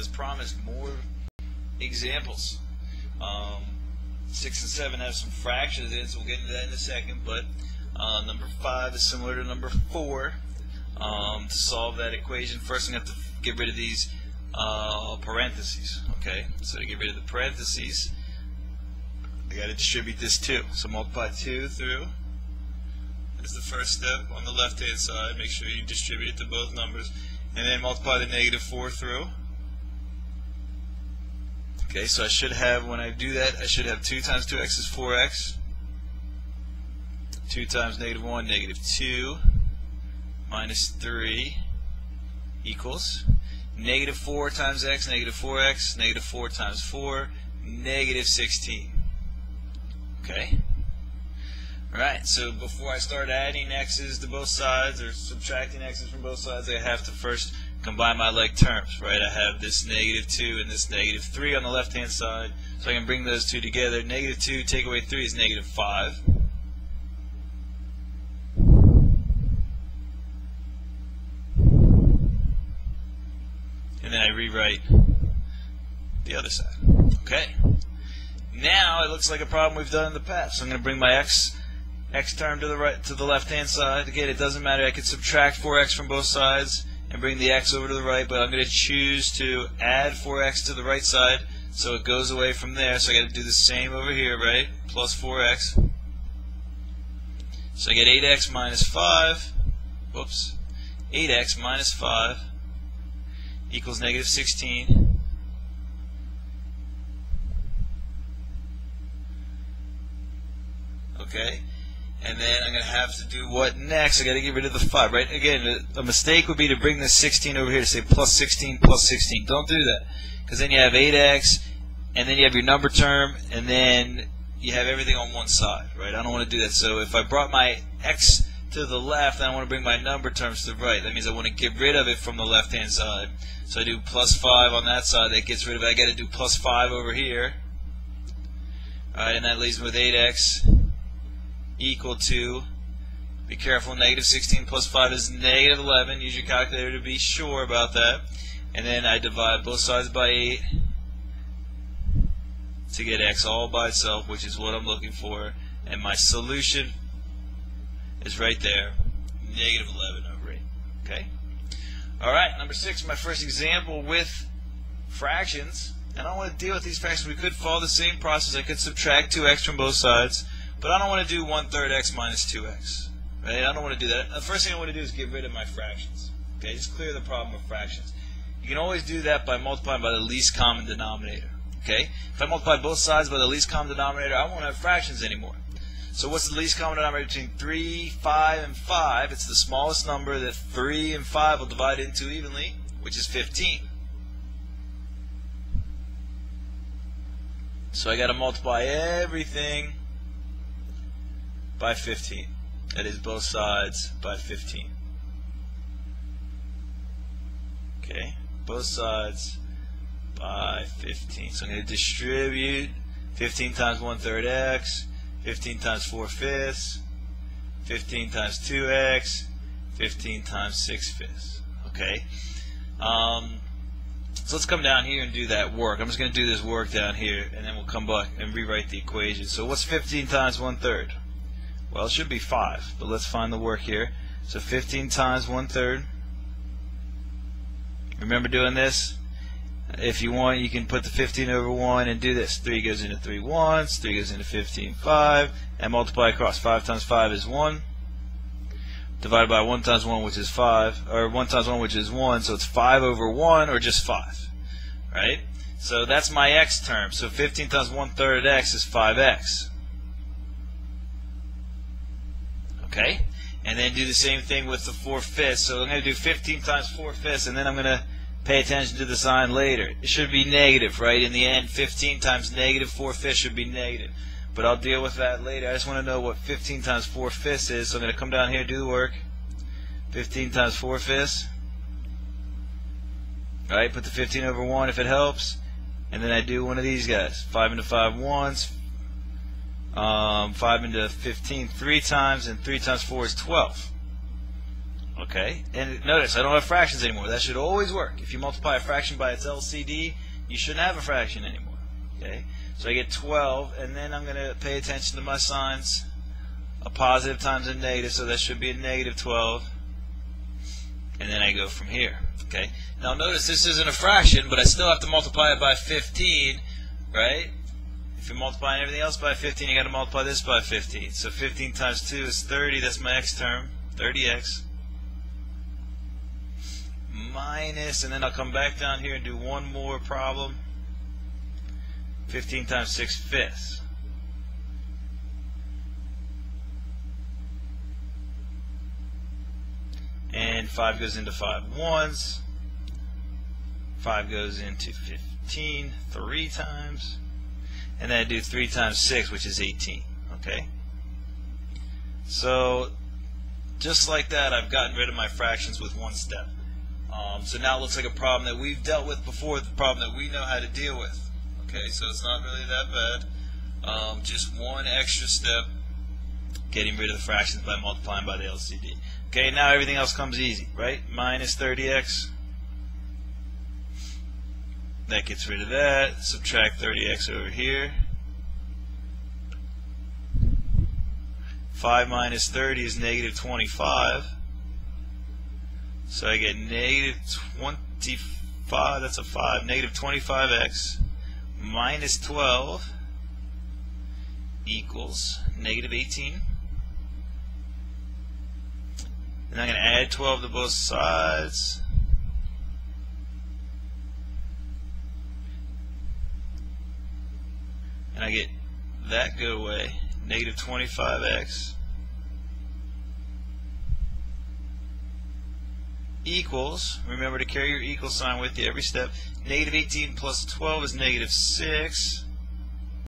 as promised, more examples. 6 and 7 have some fractions in, so we'll get into that in a second, but number 5 is similar to number 4. To solve that equation, first I'm going to have to get rid of these parentheses. Okay, so to get rid of the parentheses, I got to distribute this 2. So multiply 2 through. That's the first step on the left-hand side. Make sure you distribute it to both numbers. And then multiply the negative 4 through. Okay, so I should have, when I do that, I should have 2 times 2x is 4x. 2 times negative 1, negative 2, minus 3 equals negative 4 times x, negative 4x, negative 4 times 4, negative 16. Okay? Alright, so before I start adding x's to both sides or subtracting x's from both sides, I have to first combine my like terms, right? I have this negative 2 and this negative 3 on the left hand side, so I can bring those two together. Negative 2 take away 3 is negative 5. And then I rewrite the other side. Okay. Now it looks like a problem we've done in the past. So I'm going to bring my x term to the left hand side. Again, it doesn't matter. I could subtract 4x from both sides and bring the x over to the right, but I'm going to choose to add 4x to the right side so it goes away from there. So I got to do the same over here, right? Plus 4x. So I get 8x minus 5. Whoops. 8x minus 5 equals negative 16. Okay, and then I'm going to have to do what next? I got to get rid of the 5, right? Again, a mistake would be to bring this 16 over here to say plus 16 plus 16. Don't do that, because then you have 8x, and then you have your number term, and then you have everything on one side, right? I don't want to do that. So if I brought my x to the left, I want to bring my number terms to the right. That means I want to get rid of it from the left-hand side. So I do plus 5 on that side. That gets rid of it. I got to do plus 5 over here. All right, and that leaves me with 8x equal to, be careful, negative 16 plus 5 is negative 11. Use your calculator to be sure about that. And then I divide both sides by 8 to get x all by itself, which is what I'm looking for. And my solution is right there, negative 11 over 8. Okay? Alright, number 6, my first example with fractions. And I don't want to deal with these fractions. We could follow the same process. I could subtract 2x from both sides. But I don't want to do 1/3 x minus 2x. Right? I don't want to do that. The first thing I want to do is get rid of my fractions. Okay, just clear the problem of fractions. You can always do that by multiplying by the least common denominator. Okay? If I multiply both sides by the least common denominator, I won't have fractions anymore. So what's the least common denominator between 3, 5, and 5? It's the smallest number that 3 and 5 will divide into evenly, which is 15. So I got to multiply everything by 15. That is both sides by 15. Okay, both sides by 15. So I'm going to distribute 15 times 1/3 x, 15 times 4/5, 15 times 2x, 15 times 6/5. Okay. So let's come down here and do that work. I'm just going to do this work down here, and then we'll come back and rewrite the equation. So what's 15 times 1/3? Well, it should be 5, but let's find the work here. So 15 times 1/3. Remember doing this? If you want, you can put the 15 over 1 and do this. 3 goes into 3 once, 3 goes into 15 5, and multiply across. 5 times 5 is 1. Divided by 1 times 1, which is 5, or 1 times 1, which is 1, so it's 5 over 1, or just 5. Right? So that's my x term. So 15 times 1/3 x is 5x. Okay? And then do the same thing with the 4/5. So I'm going to do 15 times 4/5, and then I'm going to pay attention to the sign later. It should be negative, right? In the end, 15 times negative 4/5 should be negative. But I'll deal with that later. I just want to know what 15 times 4/5 is. So I'm going to come down here and do the work. 15 times 4/5. Alright, put the 15 over 1 if it helps. And then I do one of these guys. 5 into 5 once. 5 into 15 3 times, and 3 times 4 is 12. Okay, and notice I don't have fractions anymore. That should always work. If you multiply a fraction by its LCD, you shouldn't have a fraction anymore. Okay, so I get 12, and then I'm going to pay attention to my signs. A positive times a negative, so that should be a negative 12. And then I go from here. Okay, now notice this isn't a fraction, but I still have to multiply it by 15, right? If you're multiplying everything else by 15, you got to multiply this by 15. So 15 times 2 is 30. That's my x term, 30x. Minus, and then I'll come back down here and do one more problem. 15 times 6 fifths. And 5 goes into 5 ones. 5 goes into 15 3 times. And then I do 3 times 6, which is 18. Okay? So, just like that, I've gotten rid of my fractions with one step. So now it looks like a problem that we've dealt with before, the problem that we know how to deal with. Okay, so it's not really that bad. Just one extra step, getting rid of the fractions by multiplying by the LCD. Okay, now everything else comes easy, right? Minus 30x. That gets rid of that. Subtract 30x over here. 5 minus 30 is negative 25. So I get negative 25, that's a 5, negative 25x minus 12 equals negative 18. And I'm going to add 12 to both sides. And I get that go away, negative 25x equals, remember to carry your equal sign with you every step, negative 18 plus 12 is negative 6.